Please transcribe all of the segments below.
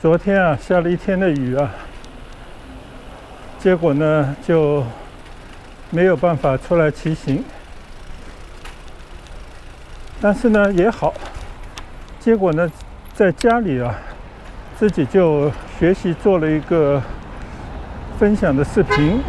昨天啊下了一天的雨啊，结果呢就没有办法出来骑行。但是呢也好，结果呢在家里啊，自己就学习做了一个分享的视频。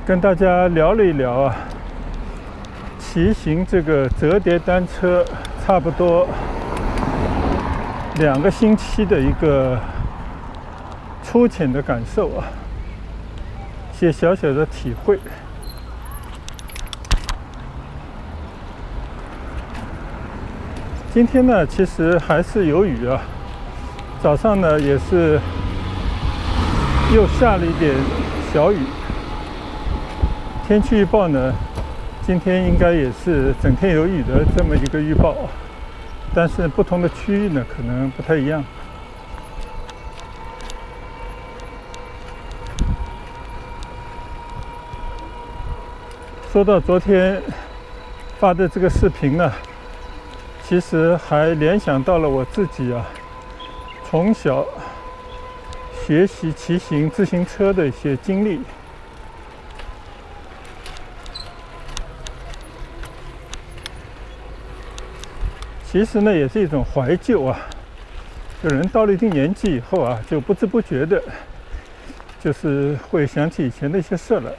跟大家聊了一聊啊，骑行这个折叠单车差不多2个星期的一个粗浅的感受啊，一些小小的体会。今天呢，其实还是有雨啊，早上呢也是又下了一点小雨。天气预报呢，今天应该也是整天有雨的这么一个预报，但是不同的区域呢可能不太一样。说到昨天发的这个视频呢，其实还联想到了我自己啊，从小学习骑行自行车的一些经历。其实呢，也是一种怀旧啊。有人到了一定年纪以后啊，就不知不觉的，就是会想起以前的一些事来，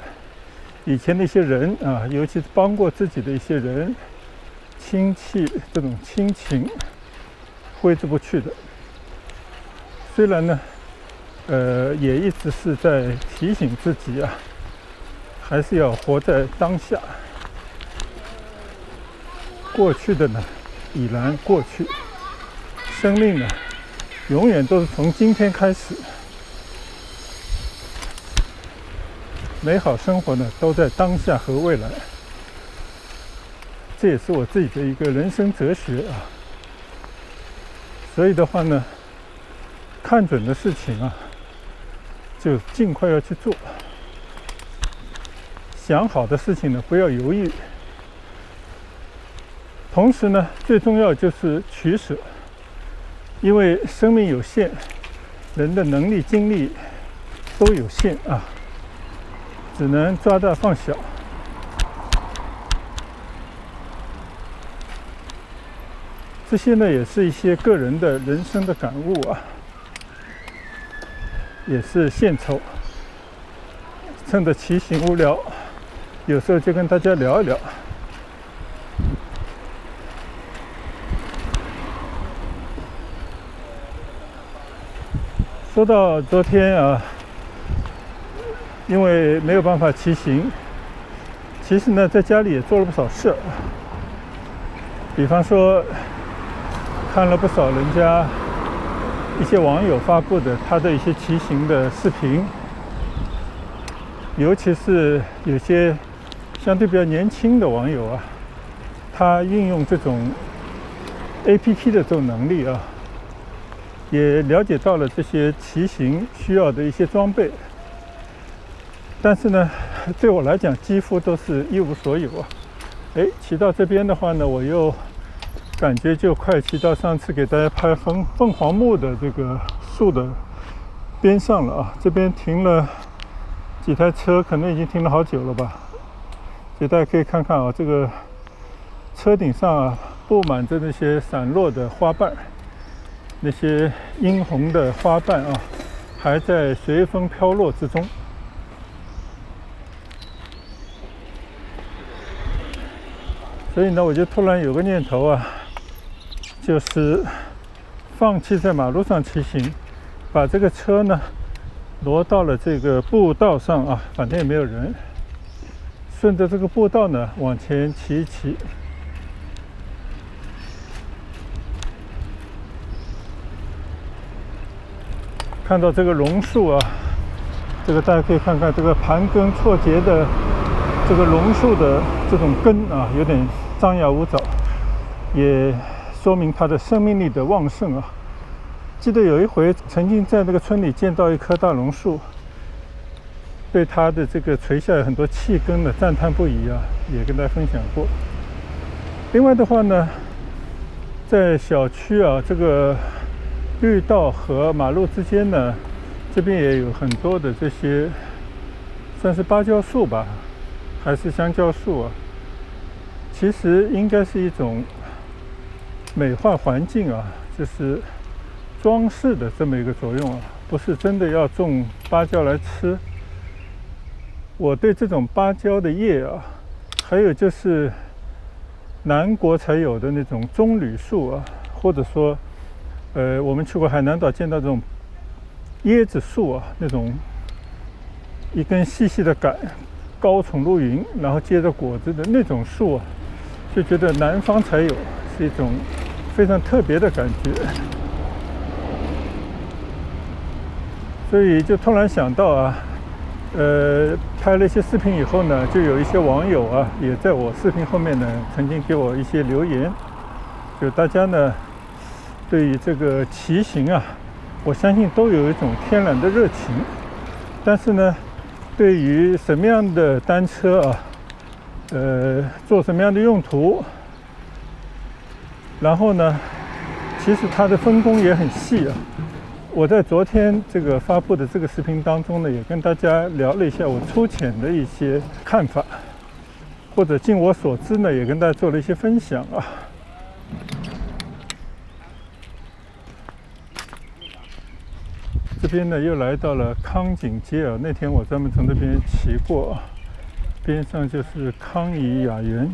以前的一些人啊，尤其是帮过自己的一些人、亲戚，这种亲情挥之不去的。虽然呢，也一直是在提醒自己啊，还是要活在当下。过去的呢，已然过去，生命呢，永远都是从今天开始。美好生活呢，都在当下和未来。这也是我自己的一个人生哲学啊。所以的话呢，看准的事情啊，就尽快要去做。想好的事情呢，不要犹豫。同时呢，最重要就是取舍，因为生命有限，人的能力、精力都有限啊，只能抓大放小。这些呢，也是一些个人的人生的感悟啊，也是献丑。趁着骑行无聊，有时候就跟大家聊一聊。说到昨天啊，因为没有办法骑行，其实呢，在家里也做了不少事。比方说，看了不少人家一些网友发布的他的一些骑行的视频，尤其是有些相对比较年轻的网友啊，他运用这种 APP 的这种能力啊，也了解到了这些骑行需要的一些装备，但是呢，对我来讲几乎都是一无所有啊。骑到这边的话呢，我又感觉就快骑到上次给大家拍凤凰木的这个树的边上了啊。这边停了几台车，可能已经停了好久了吧。所以大家可以看看啊，这个车顶上啊布满着那些散落的花瓣。那些殷红的花瓣啊，还在随风飘落之中。所以呢，我就突然有个念头啊，就是放弃在马路上骑行，把这个车呢挪到了这个步道上啊，反正也没有人，顺着这个步道呢往前骑一骑。看到这个榕树啊，这个大家可以看看这个盘根错节的这个榕树的这种根啊，有点张牙舞爪，也说明它的生命力的旺盛啊。记得有一回曾经在这个村里见到一棵大榕树，对它的这个垂下很多气根的赞叹不已啊，也跟大家分享过。另外的话呢，在小区啊这个绿道和马路之间呢，这边也有很多的这些算是芭蕉树吧，还是香蕉树啊。其实应该是一种美化环境啊，就是装饰的这么一个作用啊，不是真的要种芭蕉来吃。我对这种芭蕉的叶啊，还有就是南国才有的那种棕榈树啊，或者说我们去过海南岛见到这种椰子树啊，那种一根细细的杆高耸入云，然后结着果子的那种树啊，就觉得南方才有，是一种非常特别的感觉。所以就突然想到啊，拍了一些视频以后呢，就有一些网友啊，也在我视频后面呢，曾经给我一些留言，就大家呢对于这个骑行啊，我相信都有一种天然的热情，但是呢，对于什么样的单车啊，做什么样的用途，然后呢，其实它的分工也很细啊。我在昨天这个发布的这个视频当中呢，也跟大家聊了一下我粗浅的一些看法，或者尽我所知呢，也跟大家做了一些分享啊。这边呢又来到了康景街啊，那天我专门从这边骑过，边上就是康怡雅园。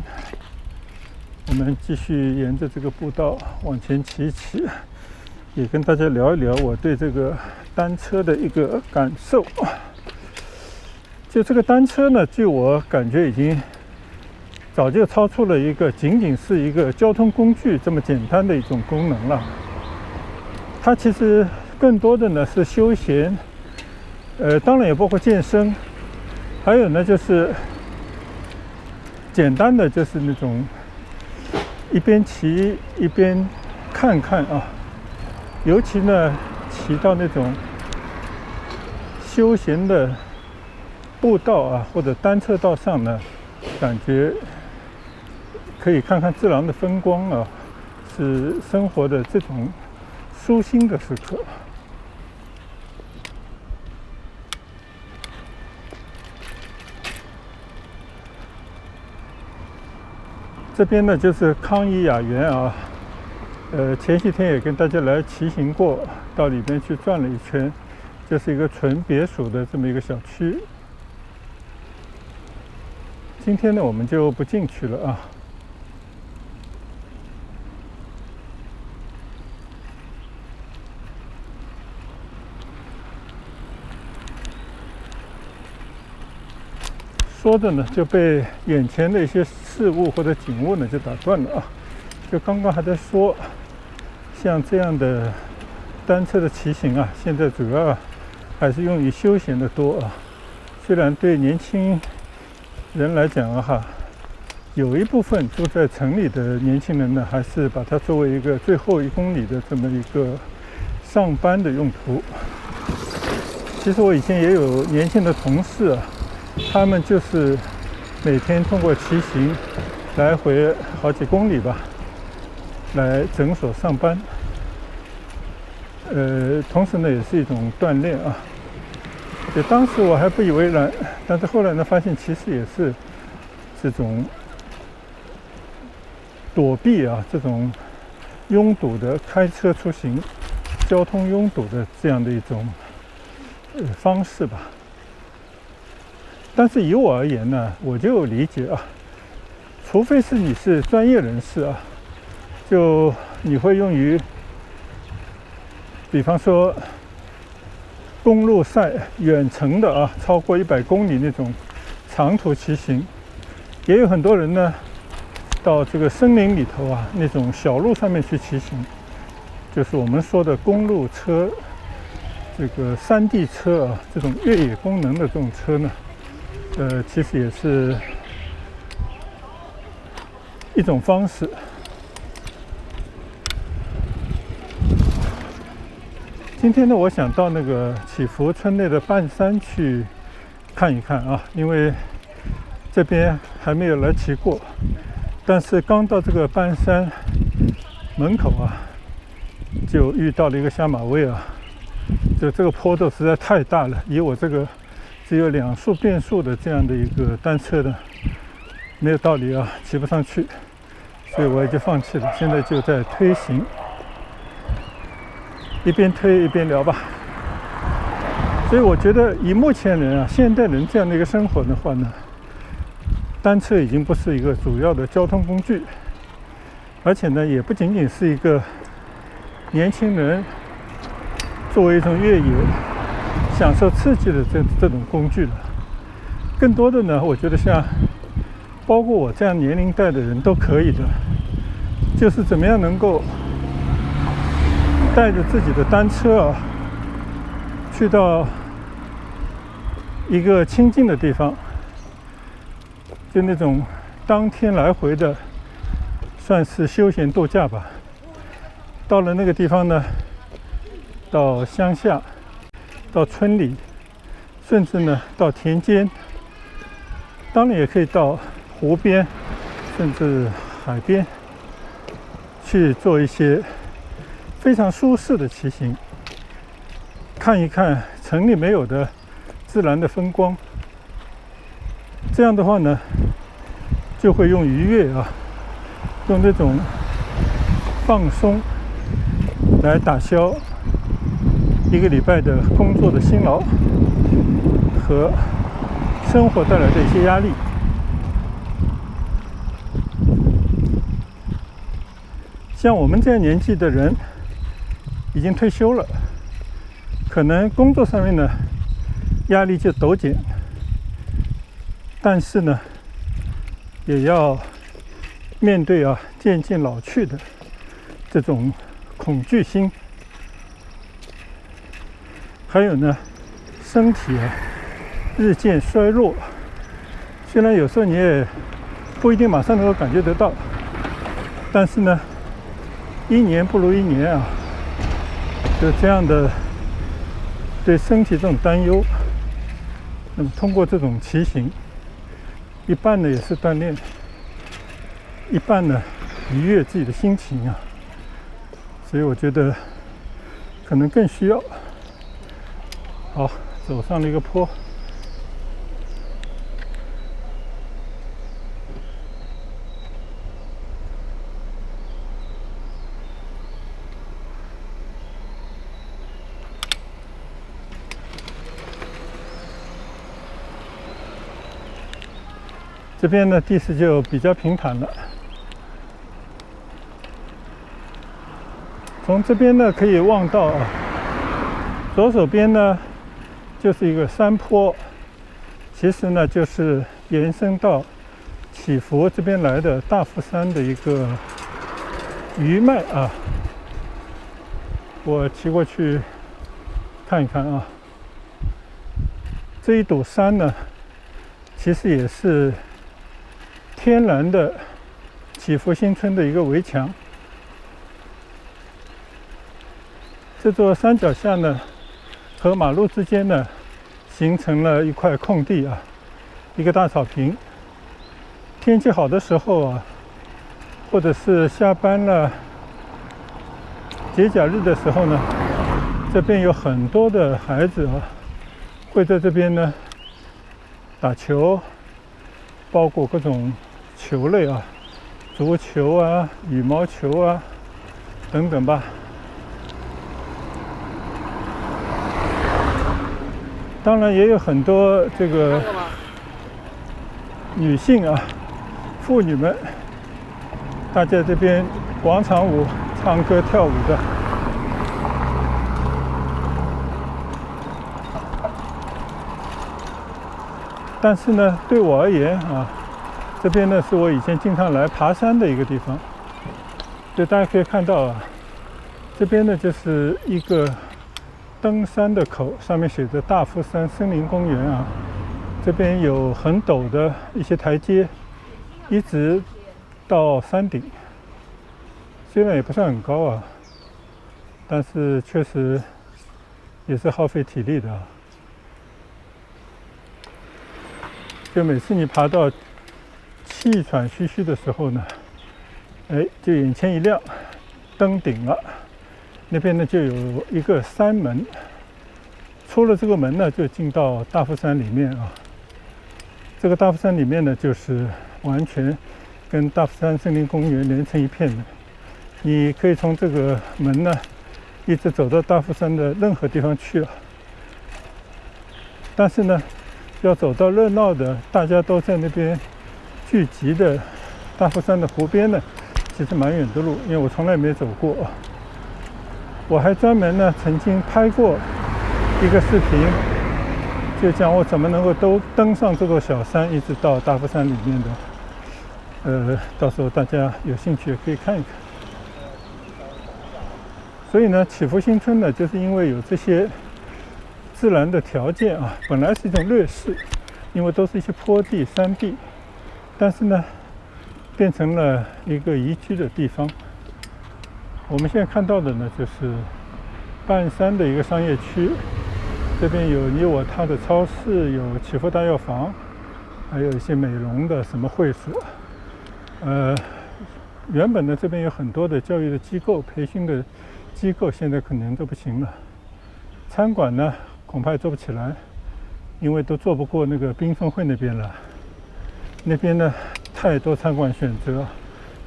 我们继续沿着这个步道往前骑骑，也跟大家聊一聊我对这个单车的一个感受。就这个单车呢，据我感觉已经早就超出了一个仅仅是一个交通工具这么简单的一种功能了。它其实更多的呢是休闲，当然也包括健身，还有呢就是简单的就是那种一边骑一边看看啊，尤其呢骑到那种休闲的步道啊或者单车道上呢，感觉可以看看自然的风光啊，是生活的这种舒心的时刻。这边呢就是康怡雅园啊，前些天也跟大家来骑行过，到里面去转了一圈，就是一个纯别墅的这么一个小区。今天呢我们就不进去了啊。说着呢，就被眼前的一些事物或者景物呢就打断了啊！就刚刚还在说，像这样的单车的骑行啊，现在主要还是用于休闲的多啊。虽然对年轻人来讲啊，有一部分住在城里的年轻人呢，还是把它作为一个最后1公里的这么一个上班的用途。其实我以前也有年轻的同事啊。他们就是每天通过骑行来回好几公里吧，来诊所上班。同时呢也是一种锻炼啊。就当时我还不以为然，但是后来呢发现其实也是这种躲避啊这种拥堵的开车出行、交通拥堵的这样的一种方式吧。但是以我而言呢，我就理解啊，除非是你是专业人士啊，就你会用于，比方说公路赛远程的啊，超过100公里那种长途骑行，也有很多人呢，到这个森林里头啊，那种小路上面去骑行，就是我们说的公路车，这个山地车啊，这种越野功能的这种车呢。其实也是一种方式。今天呢，我想到那个祈福村内的半山去看一看啊，因为这边还没有来骑过，但是刚到这个半山门口啊，就遇到了一个下马威啊，就这个坡度实在太大了，以我这个只有2速变速的这样的一个单车呢，没有道理啊，骑不上去，所以我也就放弃了。现在就在推行，一边推一边聊吧。所以我觉得以目前人啊，现代人这样的一个生活的话呢，单车已经不是一个主要的交通工具，而且呢，也不仅仅是一个年轻人作为一种越野享受刺激的这种工具了。更多的呢，我觉得像包括我这样年龄带的人都可以的，就是怎么样能够带着自己的单车啊，去到一个清静的地方，就那种当天来回的，算是休闲度假吧。到了那个地方呢，到乡下，到村里，甚至呢到田间，当然也可以到湖边，甚至海边，去做一些非常舒适的骑行，看一看城里没有的自然的风光。这样的话呢，就会用愉悦啊，用这种放松来打消一个礼拜的工作的辛劳和生活带来的一些压力。像我们这样年纪的人已经退休了，可能工作上面呢压力就陡减，但是呢也要面对啊渐渐老去的这种恐惧心，还有呢身体啊日渐衰弱。虽然有时候你也不一定马上能够感觉得到，但是呢一年不如一年啊，就这样的对身体这种担忧，那么通过这种骑行，一半呢也是锻炼，一半呢愉悦自己的心情啊。所以我觉得可能更需要。好，走上了一个坡，这边呢地势就比较平坦了。从这边呢可以望到啊，左手边呢就是一个山坡，其实呢就是延伸到祈福这边来的大夫山的一个余脉啊。我骑过去看一看啊，这一堵山呢，其实也是天然的祈福新村的一个围墙。这座山脚下呢，和马路之间呢，形成了一块空地啊，一个大草坪。天气好的时候啊，或者是下班了、节假日的时候呢，这边有很多的孩子啊，会在这边呢打球，包括各种球类啊，足球啊、羽毛球啊等等吧。当然也有很多这个女性啊、妇女们，大家这边广场舞、唱歌、跳舞的。但是呢，对我而言啊，这边呢是我以前经常来爬山的一个地方。所以大家可以看到啊，这边呢就是一个登山的口，上面写着大夫山森林公园啊。这边有很陡的一些台阶，一直到山顶。虽然也不算很高啊，但是确实也是耗费体力的啊。就每次你爬到气喘吁吁的时候呢，就眼前一亮，登顶了。那边呢就有一个山门，出了这个门呢，就进到大夫山里面啊。这个大夫山里面呢，就是完全跟大夫山森林公园连成一片的。你可以从这个门呢，一直走到大夫山的任何地方去啊。但是呢，要走到热闹的，大家都在那边聚集的大夫山的湖边呢，其实蛮远的路，因为我从来没走过。我还专门呢曾经拍过一个视频，就讲我怎么能够都登上这座小山，一直到大夫山里面的。到时候大家有兴趣也可以看一看。所以呢，祈福新村呢，就是因为有这些自然的条件啊，本来是一种劣势，因为都是一些坡地、山地，但是呢，变成了一个宜居的地方。我们现在看到的呢，就是半山的一个商业区，这边有你我他的超市，有祈福大药房，还有一些美容的什么会所。原本呢这边有很多的教育的机构、培训的机构，现在可能都不行了。餐馆呢恐怕也做不起来，因为都做不过那个缤纷汇那边了。那边呢太多餐馆选择，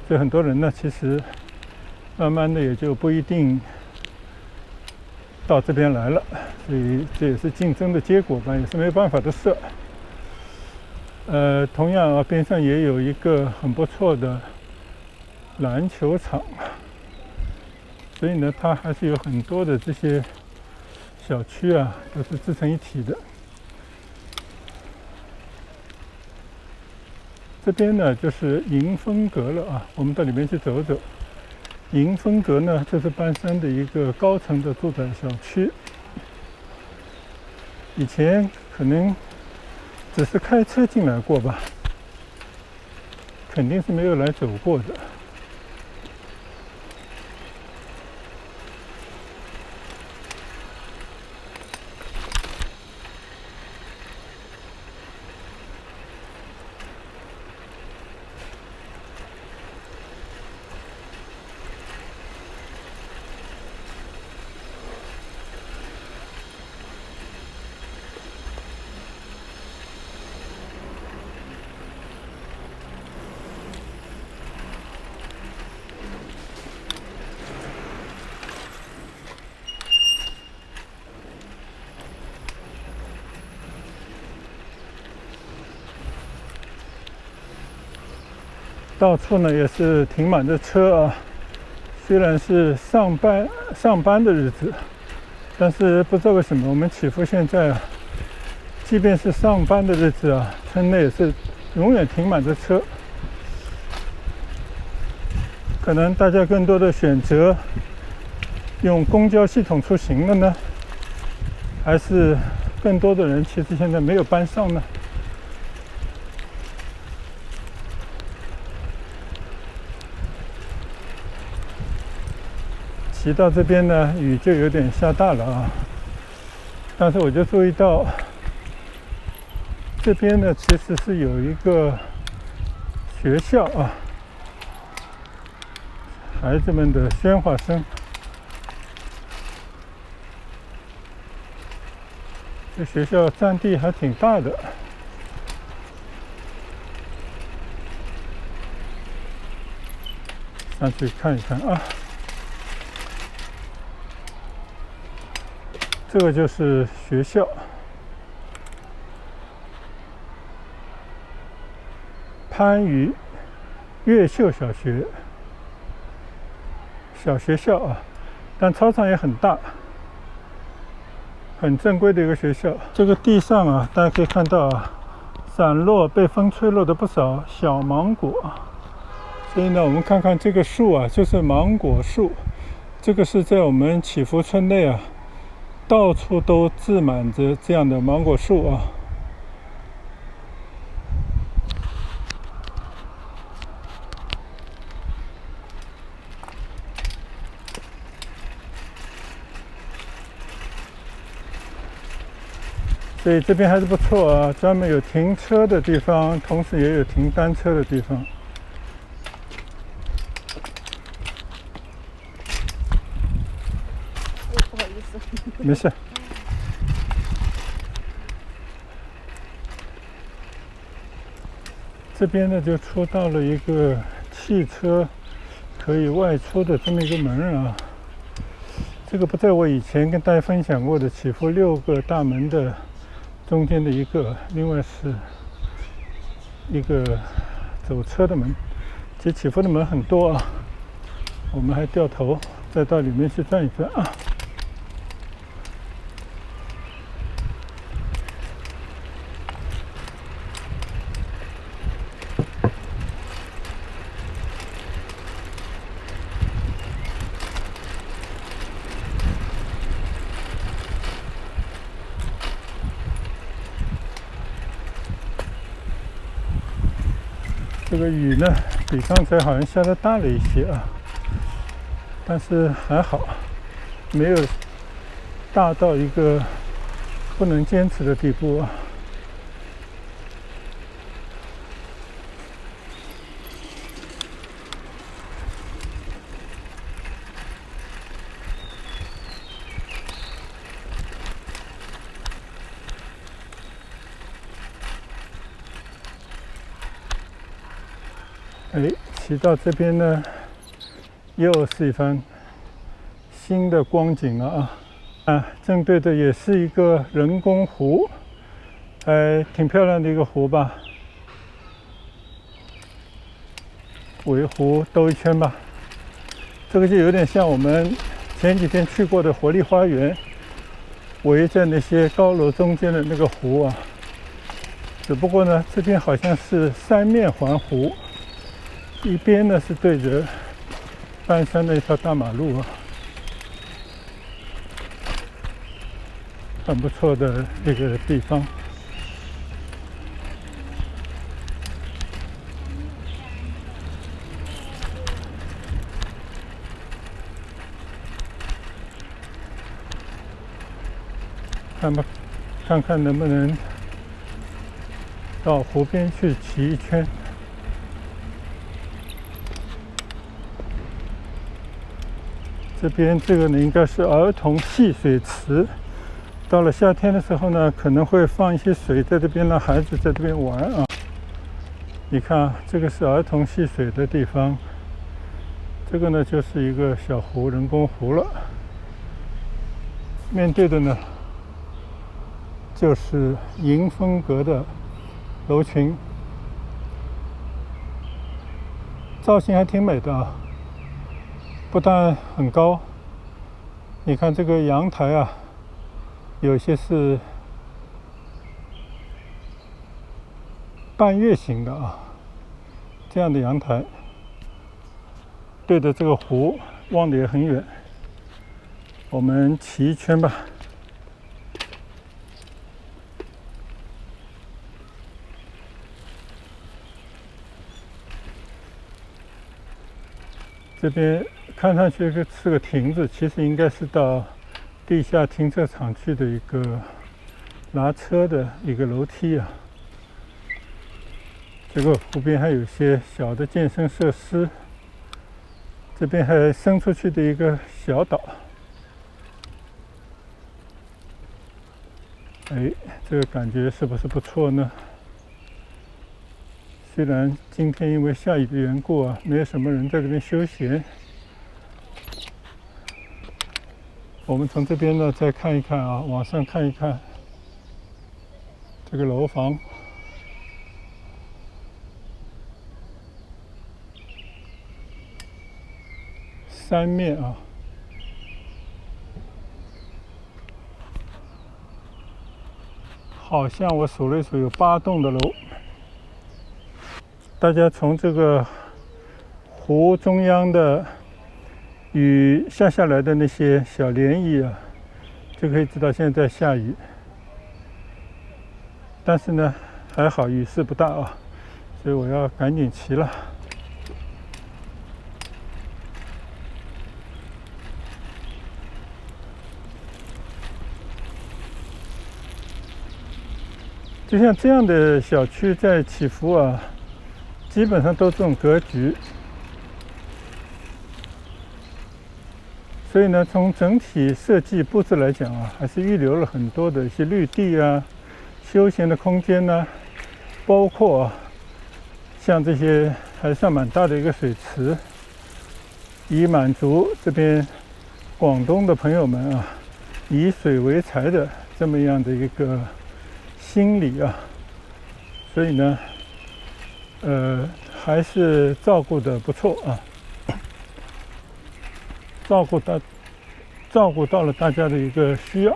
所以很多人呢其实慢慢的也就不一定到这边来了，所以这也是竞争的结果吧，也是没有办法的事。同样啊，边上也有一个很不错的篮球场，所以呢，它还是有很多的这些小区啊，都是自成一体的。这边呢就是迎风阁了啊，我们到里面去走走。迎风阁呢，这是半山的一个高层的住宅小区。以前可能只是开车进来过吧，肯定是没有来走过的。到处呢也是停满着车啊，虽然是上班的日子，但是不知道为什么我们祈福现在啊，即便是上班的日子啊，村内也是永远停满着车。可能大家更多的选择用公交系统出行了呢，还是更多的人其实现在没有班上呢？骑到这边呢，雨就有点下大了啊。但是我就注意到，这边呢其实是有一个学校啊，孩子们的喧哗声。这学校占地还挺大的。上去看一看啊。这个就是学校，番禺越秀小学校啊，但操场也很大，很正规的一个学校。这个地上啊，大家可以看到啊，散落被风吹落的不少小芒果。所以呢，我们看看这个树啊，就是芒果树。这个是在我们祈福村内啊，到处都置满着这样的芒果树啊。所以这边还是不错啊，专门有停车的地方，同时也有停单车的地方。不好意思。没事。这边呢就出到了一个汽车可以外出的这么一个门啊。这个不在我以前跟大家分享过的起伏6个大门的中间的一个，另外是一个走车的门。其实起伏的门很多啊，我们还掉头再到里面去转一转啊。这个雨呢，比刚才好像下得大了一些啊，但是还好，没有大到一个不能坚持的地步啊。哎，骑到这边呢，又是一番新的光景了啊！正对的也是一个人工湖，挺漂亮的一个湖吧。围湖兜一圈吧，这个就有点像我们前几天去过的活力花园，围在那些高楼中间的那个湖啊。只不过呢，这边好像是三面环湖。一边呢是对着半山的一条大马路啊，很不错的一个地方。看看能不能到湖边去骑一圈。这边这个呢应该是儿童戏水池，到了夏天的时候呢，可能会放一些水在这边，让孩子在这边玩啊。你看，这个是儿童戏水的地方，这个呢就是一个小湖，人工湖了。面对的呢就是迎风阁的楼群，造型还挺美的啊。不但很高，你看这个阳台啊，有些是半月形的啊，这样的阳台，对着这个湖，望得也很远。我们骑一圈吧。这边看上去是个亭子，其实应该是到地下停车场去的一个拿车的一个楼梯啊。这个湖边还有一些小的健身设施，这边还伸出去的一个小岛。哎，这个感觉是不是不错呢？虽然今天因为下雨的缘故啊，没有什么人在这边休闲。我们从这边呢再看一看啊，往上看一看这个楼房，三面啊，好像我数了一数有8栋的楼。大家从这个湖中央的雨下来的那些小涟漪啊，就可以知道现在在下雨。但是呢，还好雨势不大啊，所以我要赶紧骑了。就像这样的小区在祈福啊，基本上都这种格局。所以呢，从整体设计布置来讲啊，还是预留了很多的一些绿地啊、休闲的空间呢、包括像这些还算蛮大的一个水池，以满足这边广东的朋友们啊，以水为财的这么样的一个心理啊。所以呢，还是照顾得不错啊。照顾到了大家的一个需要。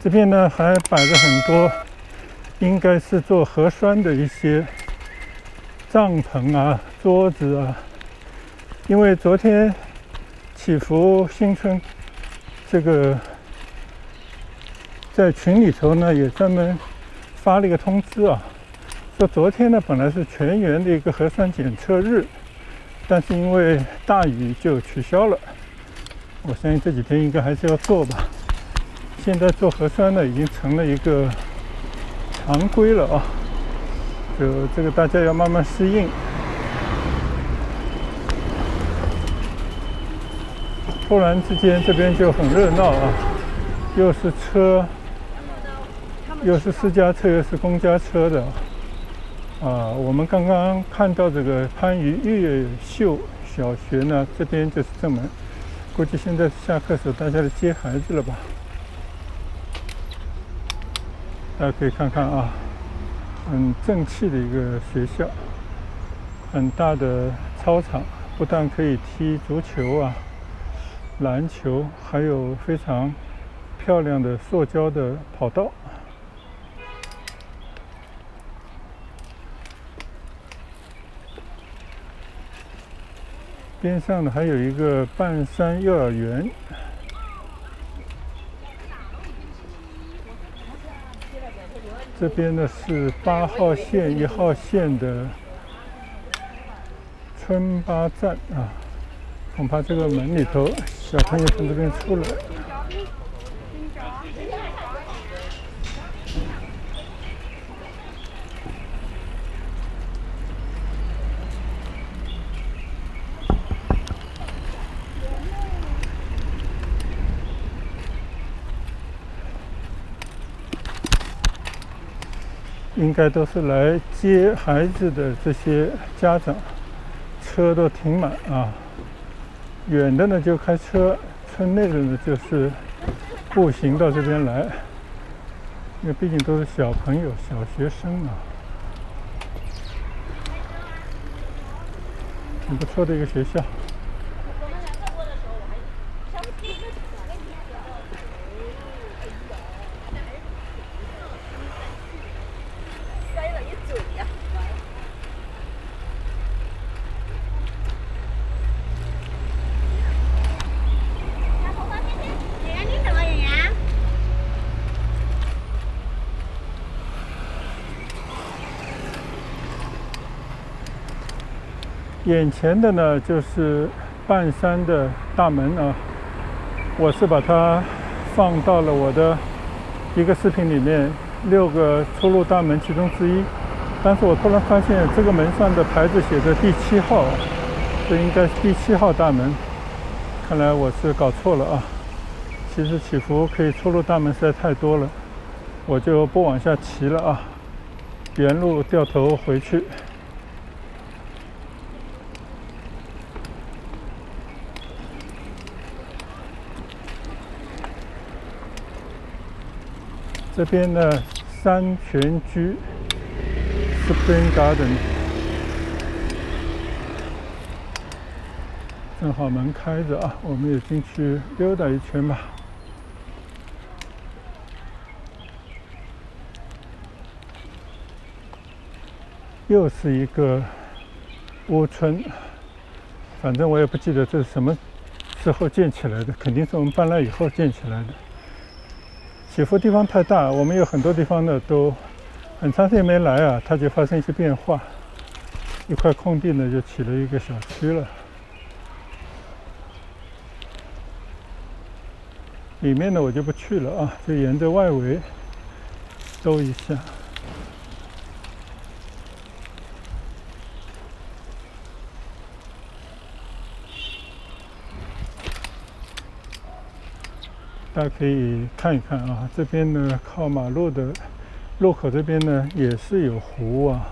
这边呢还摆着很多，应该是做核酸的一些帐篷啊、桌子啊，因为昨天祈福新村这个在群里头呢也专门发了一个通知啊，说昨天呢本来是全员的一个核酸检测日，但是因为大雨就取消了。我相信这几天应该还是要做吧。现在做核酸呢已经成了一个常规了啊。就这个大家要慢慢适应。突然之间这边就很热闹啊，又是车，又是私家车，又是公家车的啊。我们刚刚看到这个番禺越秀小学呢，这边就是正门，估计现在下课时候大家来接孩子了吧。大家可以看看啊。很正气的一个学校，很大的操场，不但可以踢足球啊、篮球，还有非常漂亮的塑胶的跑道。边上呢还有一个半山幼儿园。这边呢是8号线、1号线的村巴站啊，恐怕这个门里头小朋友从这边出来。应该都是来接孩子的这些家长，车都停满啊。远的呢就开车，村内的呢就是步行到这边来，因为毕竟都是小朋友、小学生啊，挺不错的一个学校。眼前的呢就是半山的大门啊，我是把它放到了我的一个视频里面，6个出入大门其中之一。但是我突然发现这个门上的牌子写着第7号，这应该是第7号大门。看来我是搞错了啊！其实祈福可以出入大门实在太多了，我就不往下骑了啊，原路掉头回去。这边呢，山泉居 Spring Garden， 正好门开着啊，我们也进去溜达一圈吧。又是一个屋村，反正我也不记得这是什么时候建起来的，肯定是我们搬来以后建起来的。起伏地方太大，我们有很多地方呢都很长时间没来啊，它就发生一些变化，一块空地呢就起了一个小区了。里面呢我就不去了啊，就沿着外围兜一下。大家可以看一看啊，这边呢靠马路的路口这边呢也是有湖啊。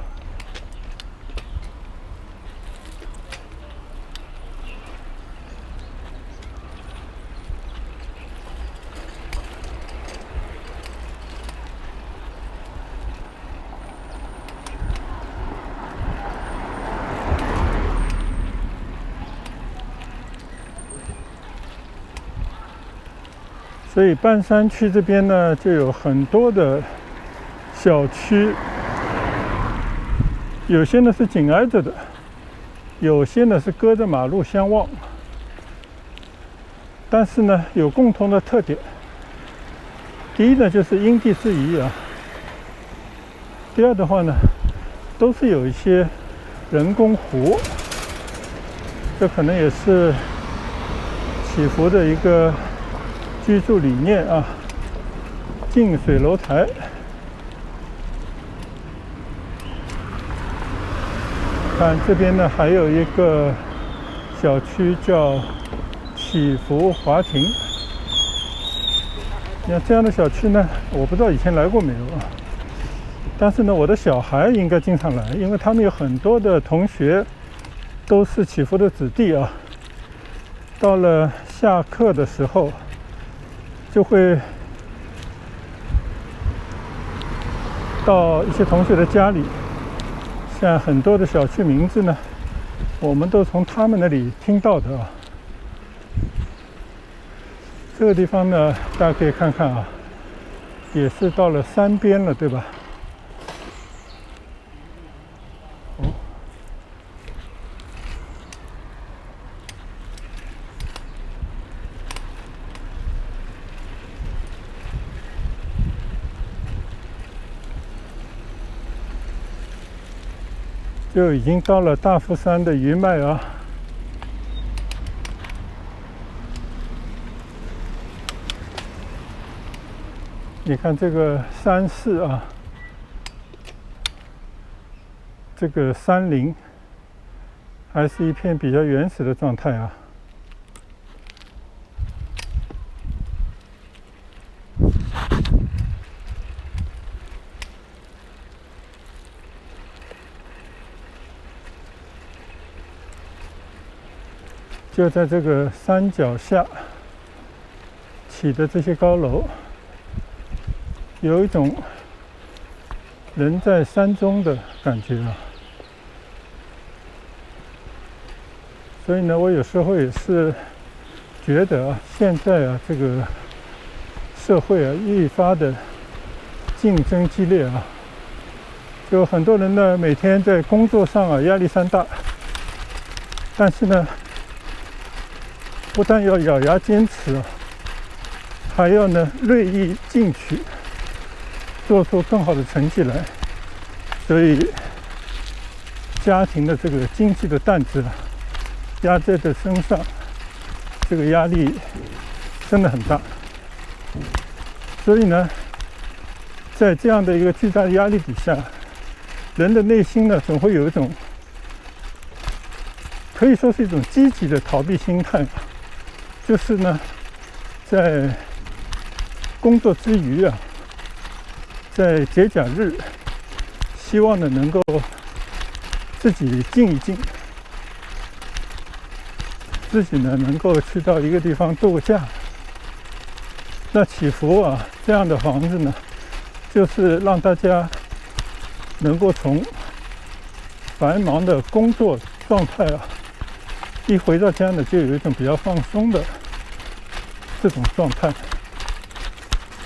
所以半山区这边呢，就有很多的小区，有些呢是紧挨着的，有些呢是隔着马路相望，但是呢有共同的特点。第一呢就是因地制宜啊，第二的话呢，都是有一些人工湖，这可能也是祈福的一个居住理念啊，近水楼台。看这边呢，还有一个小区叫祈福华庭。像这样的小区呢，我不知道以前来过没有啊。但是呢，我的小孩应该经常来，因为他们有很多的同学都是祈福的子弟啊。到了下课的时候，就会到一些同学的家里，像很多的小区名字呢，我们都从他们那里听到的啊。这个地方呢，大家可以看看啊，也是到了山边了，对吧？就已经到了大夫山的余脉啊。你看这个山势啊，这个山林还是一片比较原始的状态啊。就在这个山脚下起的这些高楼，有一种人在山中的感觉啊。所以呢，我有时候也是觉得啊，现在啊，这个社会啊，愈发的竞争激烈啊。就很多人呢，每天在工作上啊，压力山大，但是呢，不但要咬牙坚持啊，还要呢锐意进取，做出更好的成绩来。所以家庭的这个经济的担子啊，压在这身上，这个压力真的很大。所以呢，在这样的一个巨大的压力底下，人的内心呢，总会有一种可以说是一种积极的逃避心态吧。就是呢，在工作之余啊，在节假日，希望呢能够自己静一静，自己呢能够去到一个地方度个假。那祈福啊，这样的房子呢，就是让大家能够从繁忙的工作状态啊，一回到家呢，就有一种比较放松的这种状态。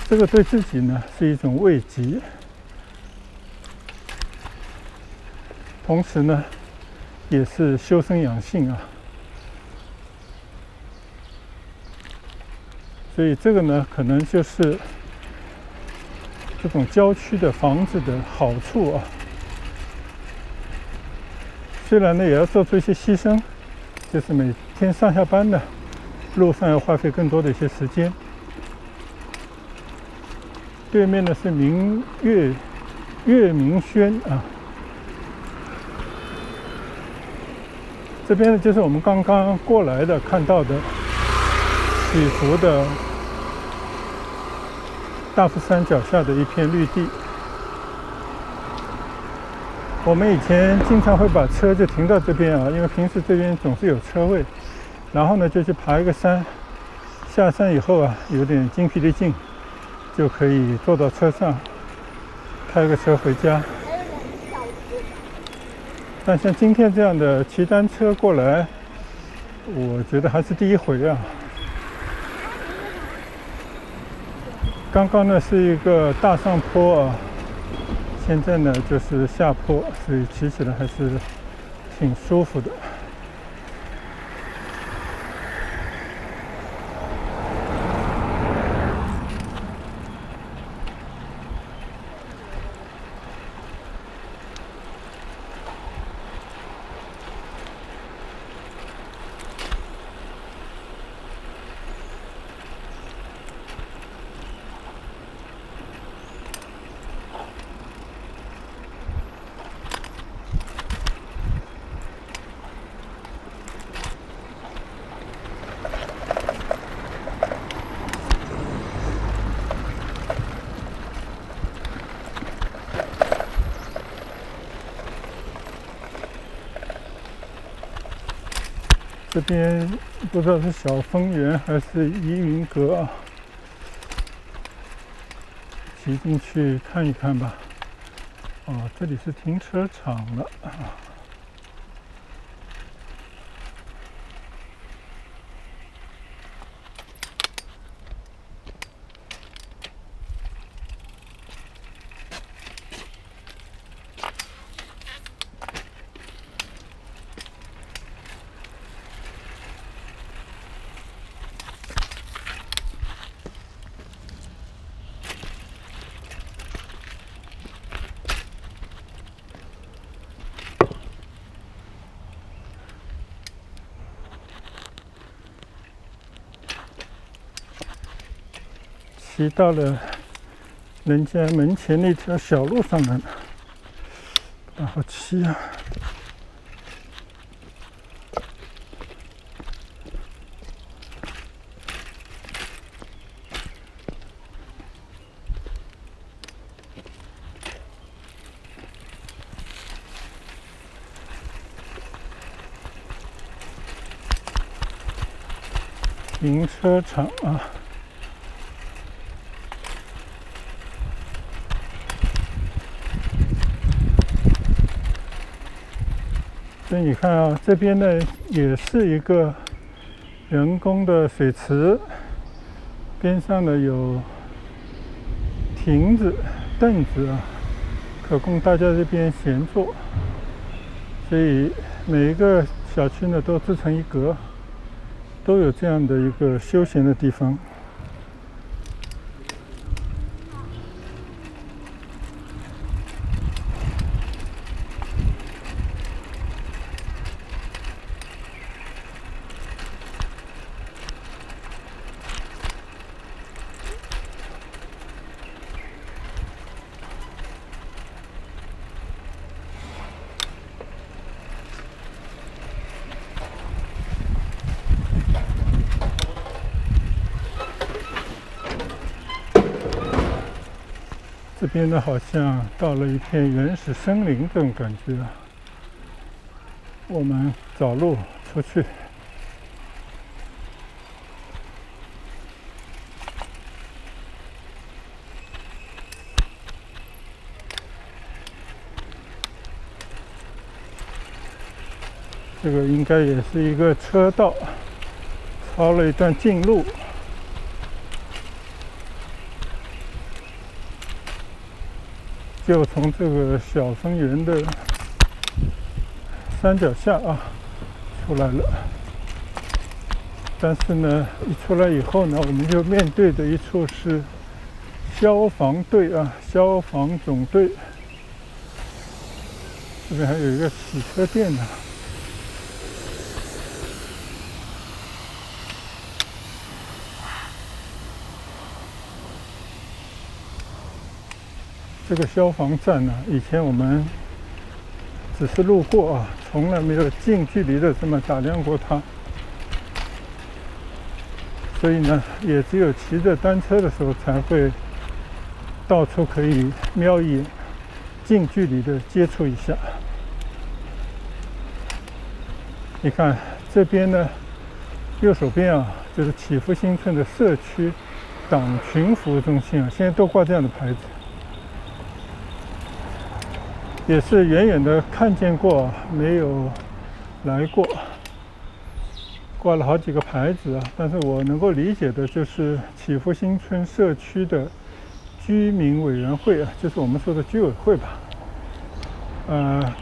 这个对自己呢是一种慰藉，同时呢也是修身养性啊。所以这个呢，可能就是这种郊区的房子的好处啊。虽然呢也要做出一些牺牲，就是每天上下班的路上要花费更多的一些时间。对面呢是月明轩啊，这边呢就是我们刚刚过来的看到的起伏的大夫山脚下的一片绿地。我们以前经常会把车就停到这边啊，因为平时这边总是有车位。然后呢，就去爬一个山，下山以后啊，有点精疲力尽，就可以坐到车上，开个车回家。但像今天这样的骑单车过来，我觉得还是第一回啊。刚刚呢是一个大上坡啊。现在呢就是下坡，所以骑起来还是挺舒服的。这边不知道是小丰原还是怡云阁啊，骑进去看一看吧。哦，这里是停车场了啊。骑到了人家门前那条小路上来了，不大好骑啊。停车场啊。所以你看啊，这边呢也是一个人工的水池，边上呢有亭子、凳子啊，可供大家这边闲坐。所以每一个小区呢都自成一格，都有这样的一个休闲的地方。这边呢，好像到了一片原始森林这种感觉。我们找路出去。这个应该也是一个车道，抄了一段近路。就从这个小丰原的山脚下啊出来了，但是呢，一出来以后呢，我们就面对的一处是消防队啊，消防总队。这边还有一个洗车店呢。这个消防站呢，以前我们只是路过啊，从来没有近距离的这么打量过它。所以呢，也只有骑着单车的时候才会到处可以瞄一眼，近距离的接触一下。你看这边呢，右手边啊，就是祈福新村的社区党群服务中心啊，现在都挂这样的牌子。也是远远的看见过，没有来过，挂了好几个牌子啊。但是我能够理解的就是祈福新村社区的居民委员会啊，就是我们说的居委会吧。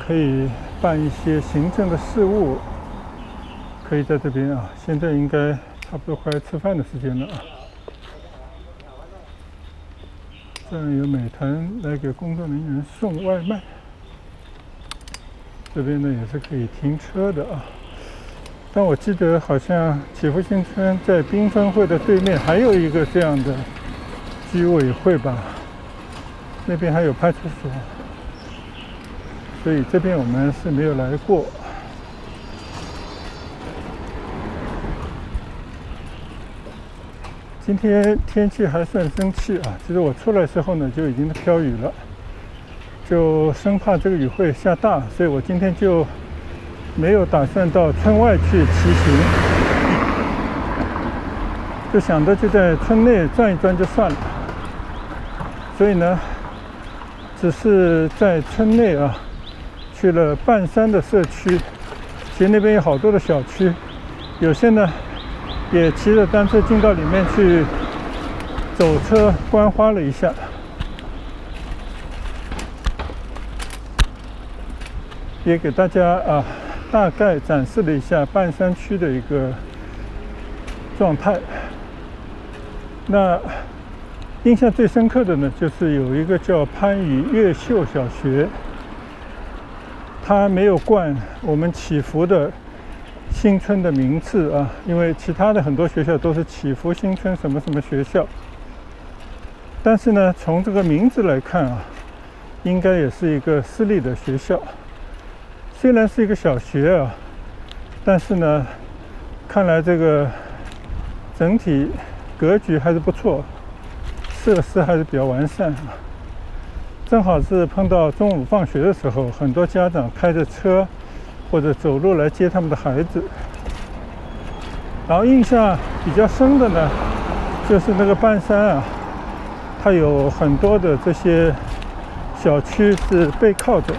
可以办一些行政的事务，可以在这边啊。现在应该差不多快吃饭的时间了啊。这样有美团来给工作人员送外卖。这边呢也是可以停车的啊，但我记得好像祈福新村在缤纷汇的对面还有一个这样的居委会吧，那边还有派出所，所以这边我们是没有来过。今天天气还算生气啊，其实我出来的时候呢就已经飘雨了。就生怕这个雨会下大，所以我今天就没有打算到村外去骑行，就想着就在村内转一转就算了。所以呢，只是在村内啊，去了半山的社区，其实那边有好多的小区，有些呢也骑着单车进到里面去走车观花了一下。也给大家大概展示了一下半山区的一个状态。那印象最深刻的呢，就是有一个叫番禺越秀小学，它没有冠我们祈福的新村的名字啊，因为其他的很多学校都是祈福新村什么什么学校。但是呢，从这个名字来看啊，应该也是一个私立的学校。虽然是一个小学啊，但是呢，看来这个整体格局还是不错，设施还是比较完善啊。正好是碰到中午放学的时候，很多家长开着车或者走路来接他们的孩子。然后印象比较深的呢，就是那个半山啊，它有很多的这些小区是背靠着。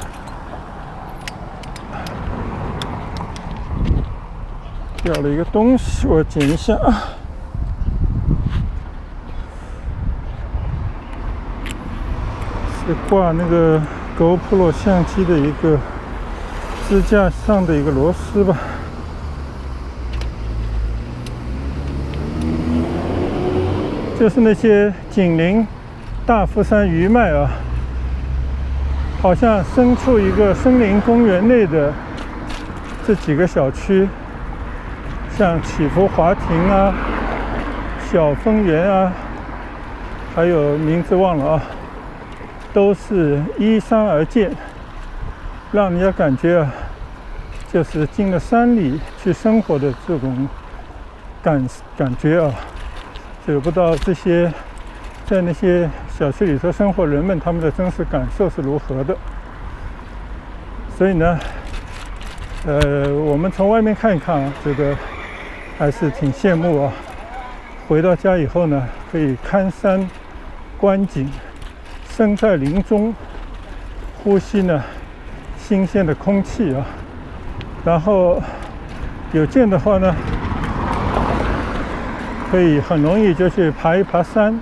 掉了一个东西，我捡一下啊。是挂那个 GoPro 相机的一个支架上的一个螺丝吧。就是那些紧邻大夫山余脉啊，好像身处一个森林公园内的这几个小区。像祈福华庭啊、小丰园啊，还有名字忘了啊，都是依山而建，让人家感觉啊，就是进了山里去生活的这种感觉啊。就不知道这些在那些小区里头生活人们他们的真实感受是如何的。所以呢，我们从外面看一看啊，觉得还是挺羡慕啊。回到家以后呢，可以看山观景，身在林中，呼吸呢新鲜的空气啊。然后有见的话呢，可以很容易就去爬一爬山，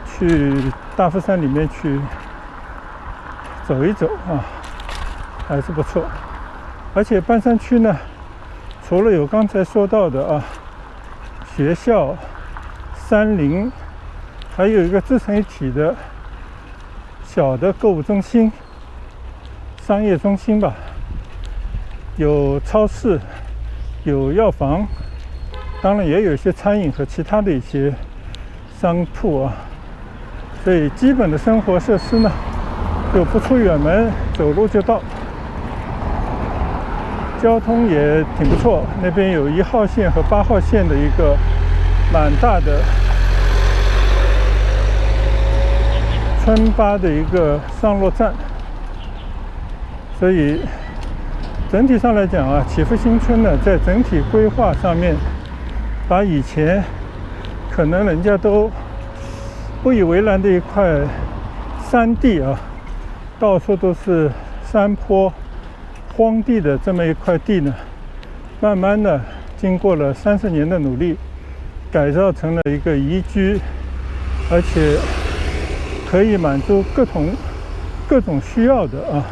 去大夫山里面去走一走啊，还是不错。而且半山区呢，除了有刚才说到的啊，学校、山林，还有一个自成一体的小的购物中心、商业中心吧，有超市，有药房，当然也有一些餐饮和其他的一些商铺啊。所以基本的生活设施呢，就不出远门，走路就到。交通也挺不错，那边有1号线和8号线的一个蛮大的村巴的一个上落站，所以整体上来讲啊，祈福新村呢，在整体规划上面，把以前可能人家都不以为然的一块山地啊，到处都是山坡、荒地的这么一块地呢，慢慢的经过了30年的努力，改造成了一个宜居，而且可以满足各种需要的啊，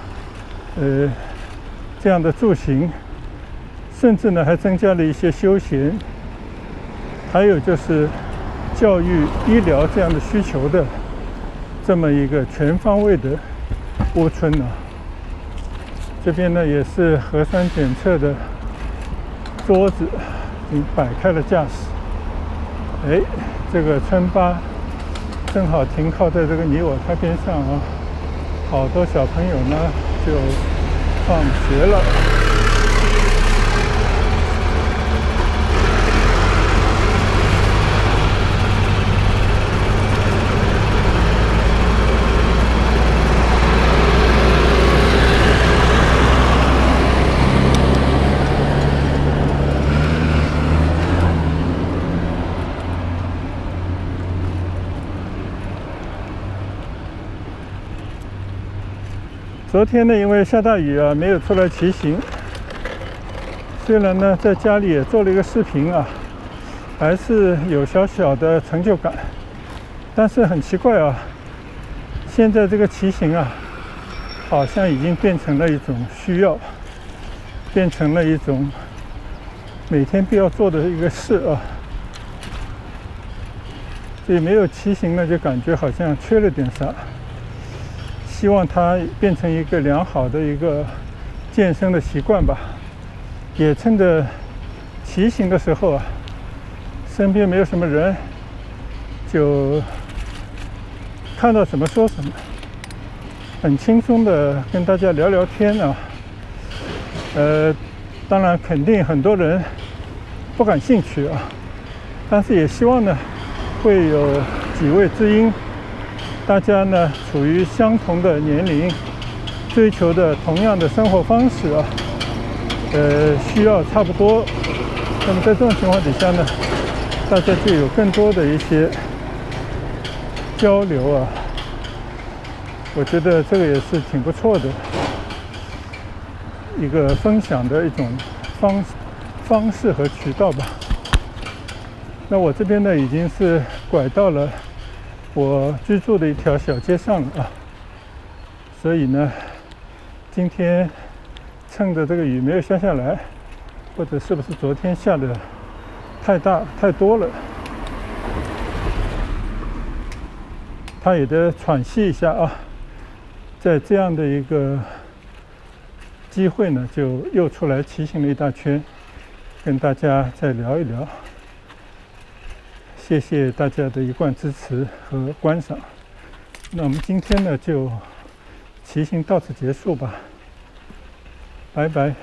这样的住行，甚至呢还增加了一些休闲，还有就是教育、医疗这样的需求的这么一个全方位的窝村啊。这边呢也是核酸检测的桌子，已经摆开了架势。这个村巴正好停靠在这个泥瓦滩边上啊，好多小朋友呢就放学了。昨天呢，因为下大雨啊，没有出来骑行。虽然呢，在家里也做了一个视频啊，还是有小小的成就感。但是很奇怪啊，现在这个骑行啊，好像已经变成了一种需要，变成了一种每天必要做的一个事啊。所以没有骑行呢，就感觉好像缺了点啥。希望它变成一个良好的一个健身的习惯吧。也趁着骑行的时候啊，身边没有什么人，就看到什么说什么，很轻松的跟大家聊聊天啊。当然肯定很多人不感兴趣啊，但是也希望呢，会有几位知音。大家呢处于相同的年龄，追求的同样的生活方式啊，需要差不多。那么在这种情况底下呢，大家就有更多的一些交流啊。我觉得这个也是挺不错的一个分享的一种方式和渠道吧。那我这边呢已经是拐到了我居住的一条小街上了啊，所以呢，今天趁着这个雨没有下下来，或者是不是昨天下的太多了，他也得喘息一下啊。在这样的一个机会呢，就又出来骑行了一大圈，跟大家再聊一聊。谢谢大家的一贯支持和观赏。那我们今天呢，就骑行到此结束吧，拜拜。